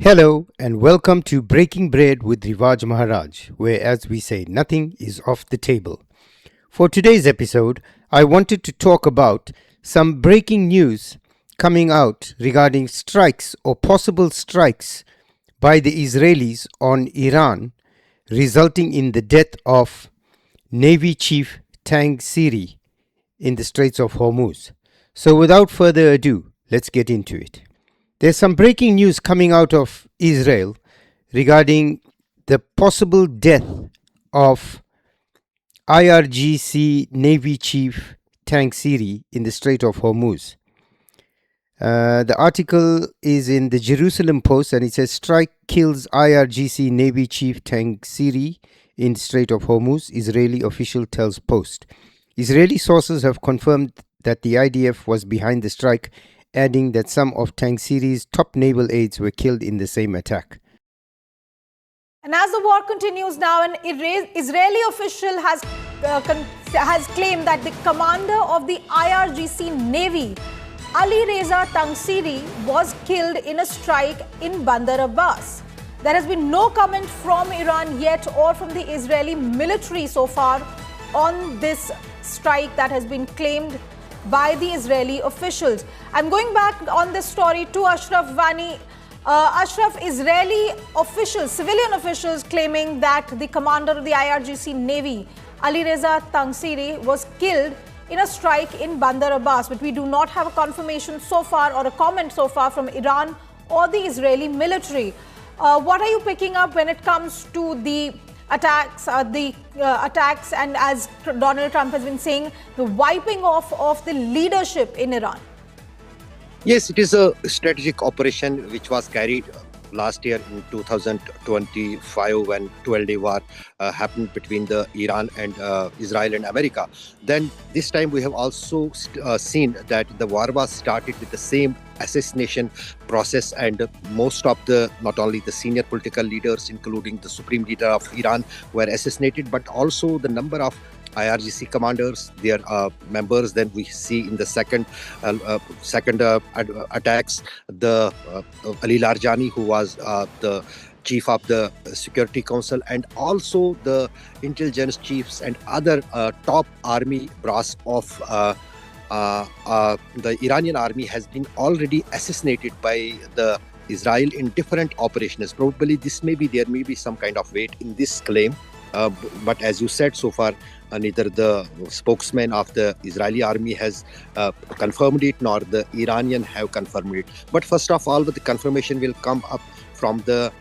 Hello and welcome to Breaking Bread with Rivaaj Maharaj, where, as we say, nothing is off the table. For today's episode, I wanted to talk about some breaking news coming out regarding strikes or possible strikes by the Israelis on Iran, resulting in the death of Navy Chief Tangsiri in the Straits of Hormuz. So without further ado, let's get into it. There's some breaking news coming out of Israel regarding the possible death of IRGC Navy Chief Tangsiri in the Strait of Hormuz. The article is in the Jerusalem Post and it says strike kills IRGC Navy Chief Tangsiri in Strait of Hormuz, Israeli official tells Post. Israeli sources have confirmed that the IDF was behind the strike, adding that some of Tangsiri's top naval aides were killed in the same attack. And as the war continues now, an Israeli official has claimed that the commander of the IRGC Navy, Alireza Tangsiri, was killed in a strike in Bandar Abbas. There has been no comment from Iran yet or from the Israeli military so far on this strike that has been claimed by the Israeli officials. I'm going back on this story to Ashraf Vani. Ashraf, Israeli officials, civilian officials claiming that the commander of the IRGC Navy, Alireza Tangsiri, was killed in a strike in Bandar Abbas, but we do not have a confirmation so far or a comment so far from Iran or the Israeli military. What are you picking up when it comes to the attacks, and as Donald Trump has been saying, the wiping off of the leadership in Iran? Yes, it is a strategic operation which was carried last year in 2025 when 12-day war happened between the Iran and Israel and America. Then this time we have also seen that the war was started with the same assassination process, and most of the, not only the senior political leaders, including the supreme leader of Iran, were assassinated, but also the number of IRGC commanders, their members. Then we see in the second attacks, the Ali Larjani, who was the chief of the Security Council, and also the intelligence chiefs and other top army brass of the Iranian army has been already assassinated by the Israel in different operations. Probably there may be some kind of weight in this claim. But as you said, so far, neither the spokesman of the Israeli army has confirmed it, nor the Iranian have confirmed it. But first of all, the confirmation will come up from the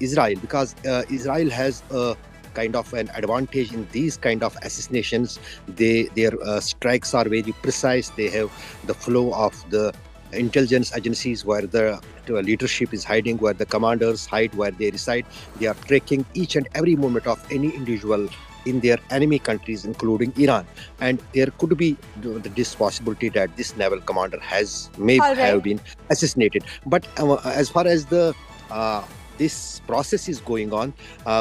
Israel, because Israel has a kind of an advantage in these kind of assassinations. Their strikes are very precise. They have the flow of the intelligence agencies where the leadership is hiding, where the commanders hide, where they reside. They are tracking each and every movement of any individual in their enemy countries, including Iran. And there could be this possibility that this naval commander may have been assassinated. But as far as the this process is going on,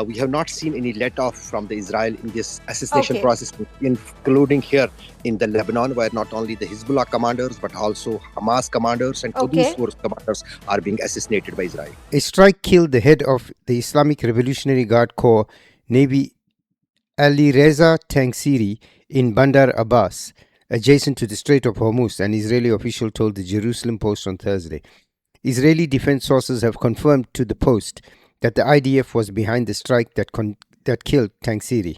we have not seen any let-off from the Israel in this assassination process, including here in the Lebanon, where not only the Hezbollah commanders, but also Hamas commanders and Quds Force commanders are being assassinated by Israel. A strike killed the head of the Islamic Revolutionary Guard Corps Navy, Alireza Tangsiri, in Bandar Abbas, adjacent to the Strait of Hormuz, an Israeli official told the Jerusalem Post on Thursday. Israeli defense sources have confirmed to the Post that the IDF was behind the strike that killed Tangsiri.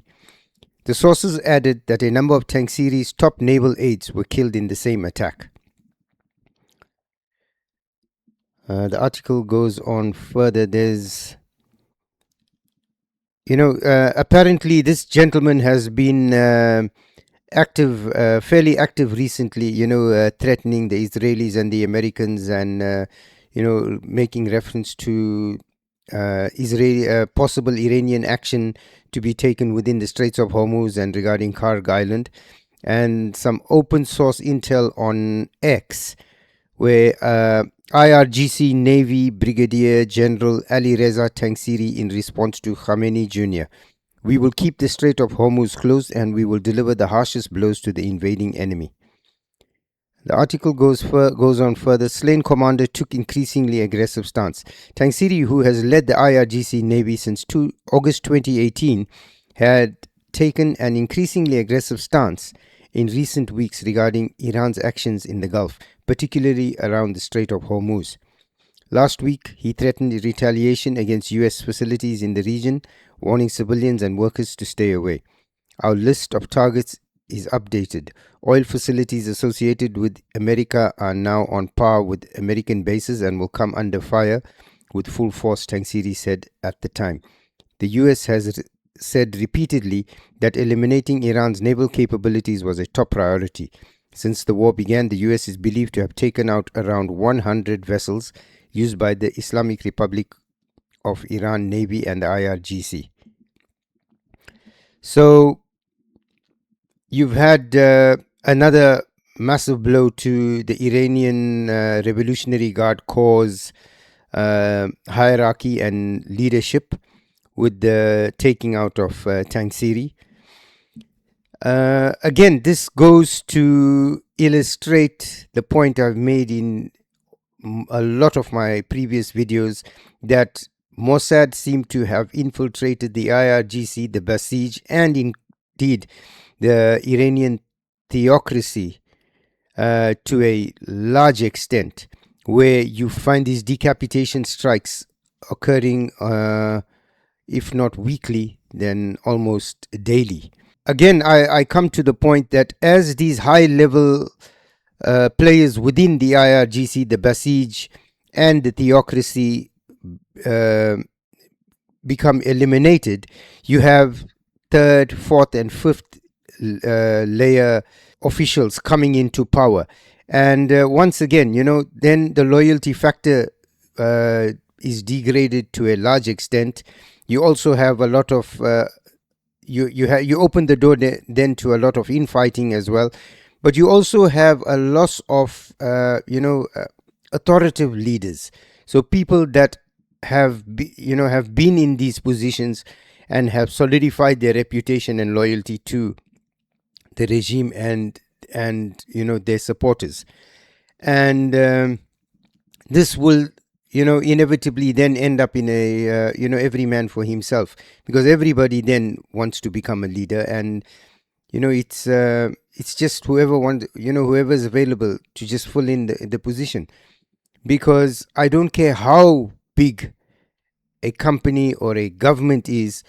The sources added that a number of Tangsiri's top naval aides were killed in the same attack. The article goes on further. There's, apparently this gentleman has been fairly active recently, threatening the Israelis and the Americans, and making reference to possible Iranian action to be taken within the Straits of Hormuz and regarding Karg Island, and some open source intel on X, where IRGC Navy Brigadier General Alireza Tangsiri, in response to Khamenei Jr., "We will keep the Strait of Hormuz closed and we will deliver the harshest blows to the invading enemy." The article goes on further. Slain commander took increasingly aggressive stance. Tangsiri, who has led the IRGC Navy since August 2018, had taken an increasingly aggressive stance in recent weeks regarding Iran's actions in the Gulf, particularly around the Strait of Hormuz. Last week, he threatened retaliation against US facilities in the region, warning civilians and workers to stay away. Our list of targets is updated. Oil facilities associated with America are now on par with American bases and will come under fire with full force, Tangsiri said at the time. The US has said repeatedly that eliminating Iran's naval capabilities was a top priority. Since the war began, the US is believed to have taken out around 100 vessels used by the Islamic Republic of Iran Navy and the IRGC. So, you've had another massive blow to the Iranian Revolutionary Guard Corps' hierarchy and leadership with the taking out of Tangsiri. Again, this goes to illustrate the point I've made in a lot of my previous videos, that Mossad seemed to have infiltrated the IRGC, the Basij, and indeed the Iranian theocracy to a large extent, where you find these decapitation strikes occurring, if not weekly, then almost daily. Again, I come to the point that as these high-level players within the IRGC, the Basij, and the theocracy become eliminated, you have third, fourth, and fifth layer officials coming into power. And once again, then the loyalty factor is degraded to a large extent. You also have a lot of you open the door then to a lot of infighting as well, but you also have a loss of authoritative leaders. So people that have been in these positions and have solidified their reputation and loyalty to the regime and their supporters, and this will inevitably then end up in a every man for himself, because everybody then wants to become a leader, and it's just whoever wants, whoever is available to just fill in the position. Because I don't care how big a company or a government is,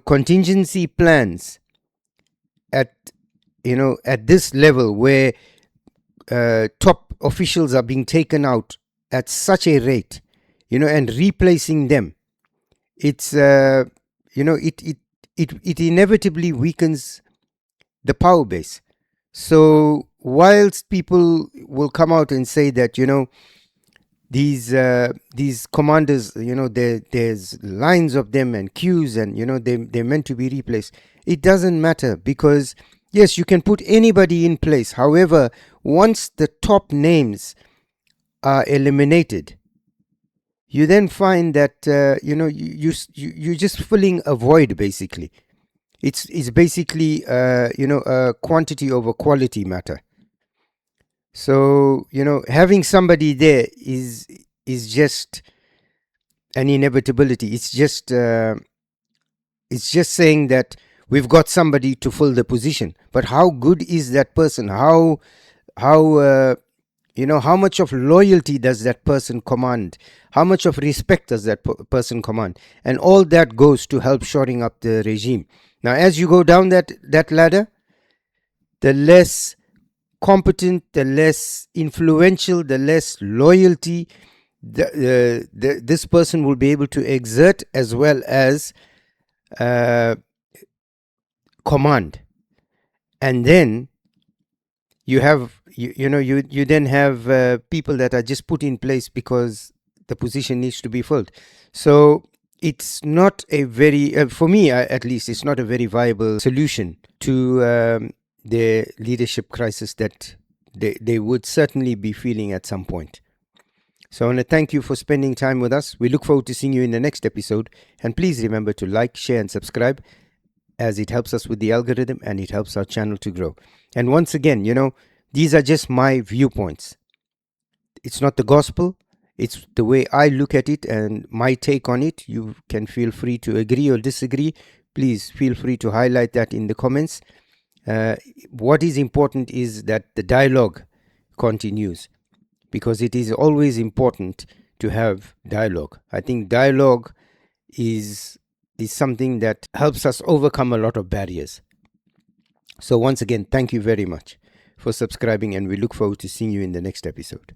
contingency plans at this level, where top officials are being taken out at such a rate, and replacing them, it's it inevitably weakens the power base. So whilst people will come out and say that these commanders, there's lines of them and queues, and they're meant to be replaced, it doesn't matter, because yes, you can put anybody in place. However, once the top names are eliminated, you then find that you're just filling a void. Basically, it's basically a quantity over quality matter. So having somebody there is just an inevitability. It's just saying that we've got somebody to fill the position, but how good is that person? How much of loyalty does that person command? How much of respect does that person command? And all that goes to help shoring up the regime. Now, as you go down that ladder, the less competent, the less influential, the less loyalty this person will be able to exert, as well as command. And then you have you then have people that are just put in place because the position needs to be filled. So it's not a very for me at least, it's not a very viable solution to the leadership crisis that they would certainly be feeling at some point. So I want to thank you for spending time with us. We look forward to seeing you in the next episode, and please remember to like, share and subscribe, as it helps us with the algorithm and it helps our channel to grow. And once again, These are just my viewpoints. It's not the gospel. It's the way I look at it and my take on it. You can feel free to agree or disagree. Please feel free to highlight that in the comments. What is important is that the dialogue continues, because it is always important to have dialogue. I think dialogue is something that helps us overcome a lot of barriers. So once again, thank you very much for subscribing, and we look forward to seeing you in the next episode.